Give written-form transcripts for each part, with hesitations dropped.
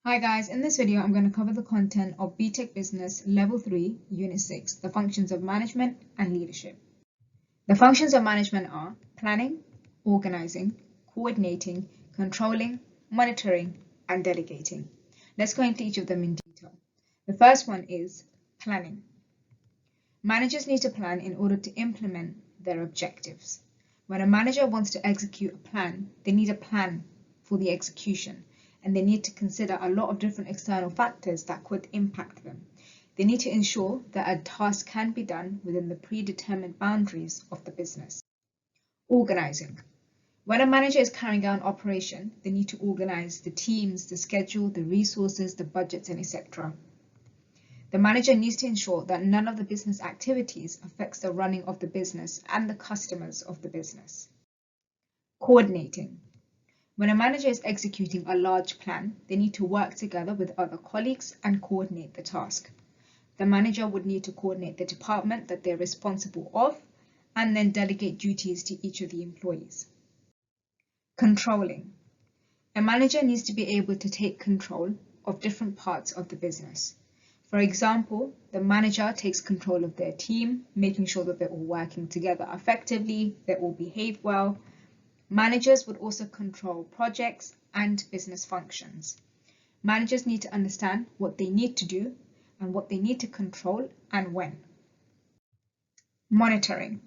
Hi guys, in this video I'm going to cover the content of BTEC Business Level 3, Unit 6, the functions of management and leadership. The functions of management are planning, organizing, coordinating, controlling, monitoring, and delegating. Let's go into each of them in detail. The first one is planning. Managers need to plan in order to implement their objectives. When a manager wants to execute a plan, they need a plan for the execution. And they need to consider a lot of different external factors that could impact them. They need to ensure that a task can be done within the predetermined boundaries of the business. Organizing. When a manager is carrying out an operation, they need to organize the teams, the schedule, the resources, the budgets, and etc. The manager needs to ensure that none of the business activities affects the running of the business and the customers of the business. Coordinating. When a manager is executing a large plan, they need to work together with other colleagues and coordinate the task. The manager would need to coordinate the department that they're responsible of and then delegate duties to each of the employees. Controlling. A manager needs to be able to take control of different parts of the business. For example, the manager takes control of their team, making sure that they're all working together effectively, they all behave well. Managers would also control projects and business functions. Managers need to understand what they need to do and what they need to control and when. Monitoring.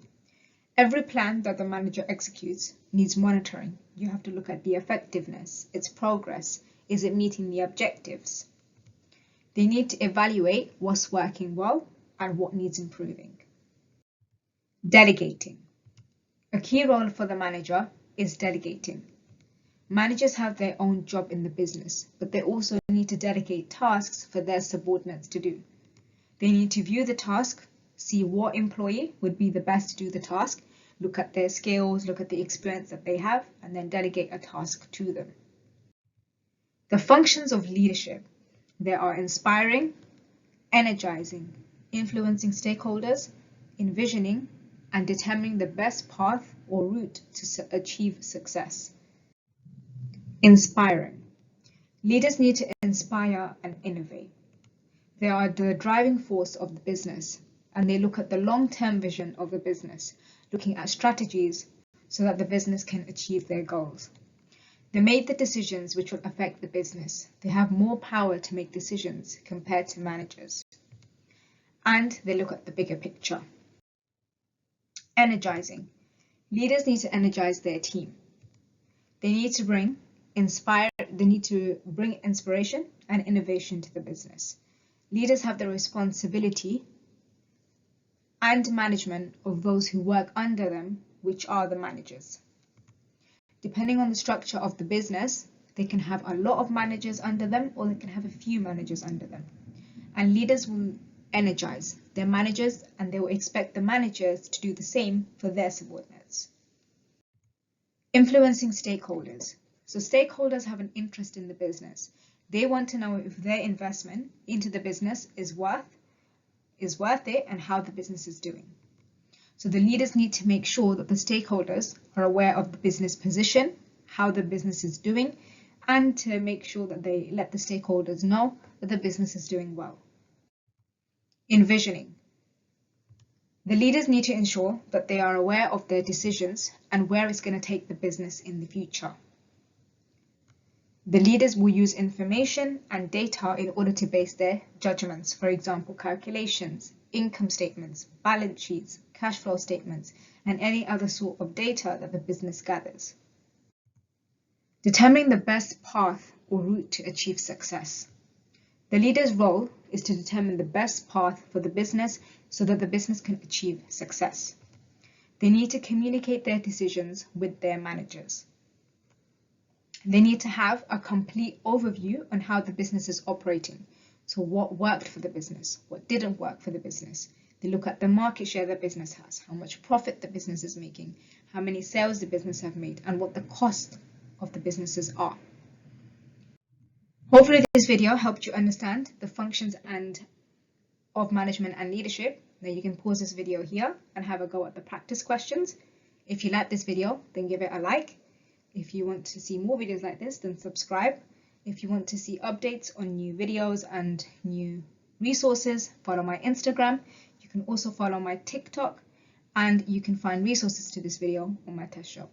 Every plan that the manager executes needs monitoring. You have to look at the effectiveness, its progress. Is it meeting the objectives? They need to evaluate what's working well and what needs improving. Delegating. A key role for the manager is delegating. Managers have their own job in the business, but they also need to delegate tasks for their subordinates to do. They need to view the task, see what employee would be the best to do the task, look at their skills, look at the experience that they have, and then delegate a task to them. The functions of leadership. There are inspiring, energizing, influencing stakeholders, envisioning, and determining the best path or route to achieve success. Inspiring. Leaders need to inspire and innovate. They are the driving force of the business, and they look at the long-term vision of the business, looking at strategies so that the business can achieve their goals. They make the decisions which will affect the business. They have more power to make decisions compared to managers. And they look at the bigger picture. Energizing. Leaders need to energize their team. They need to bring inspiration and innovation to the business. Leaders have the responsibility and management of those who work under them, which are the managers. Depending on the structure of the business, they can have a lot of managers under them or they can have a few managers under them. And leaders will energize their managers and they will expect the managers to do the same for their subordinates. Influencing stakeholders. So stakeholders have an interest in the business. They want to know if their investment into the business is worth it and how the business is doing. So the leaders need to make sure that the stakeholders are aware of the business position, how the business is doing, and to make sure that they let the stakeholders know that the business is doing well. Envisioning. The leaders need to ensure that they are aware of their decisions and where it's going to take the business in the future. The leaders will use information and data in order to base their judgments, for example, calculations, income statements, balance sheets, cash flow statements, and any other sort of data that the business gathers. Determining the best path or route to achieve success. The leader's role is to determine the best path for the business so that the business can achieve success. They need to communicate their decisions with their managers. They need to have a complete overview on how the business is operating. So what worked for the business, what didn't work for the business. They look at the market share the business has, how much profit the business is making, how many sales the business have made, and what the cost of the businesses are. Hopefully this video helped you understand the functions of management and leadership. Now you can pause this video here and have a go at the practice questions. If you like this video, then give it a like. If you want to see more videos like this, then subscribe. If you want to see updates on new videos and new resources, follow my Instagram. You can also follow my TikTok, and you can find resources to this video on my test shop.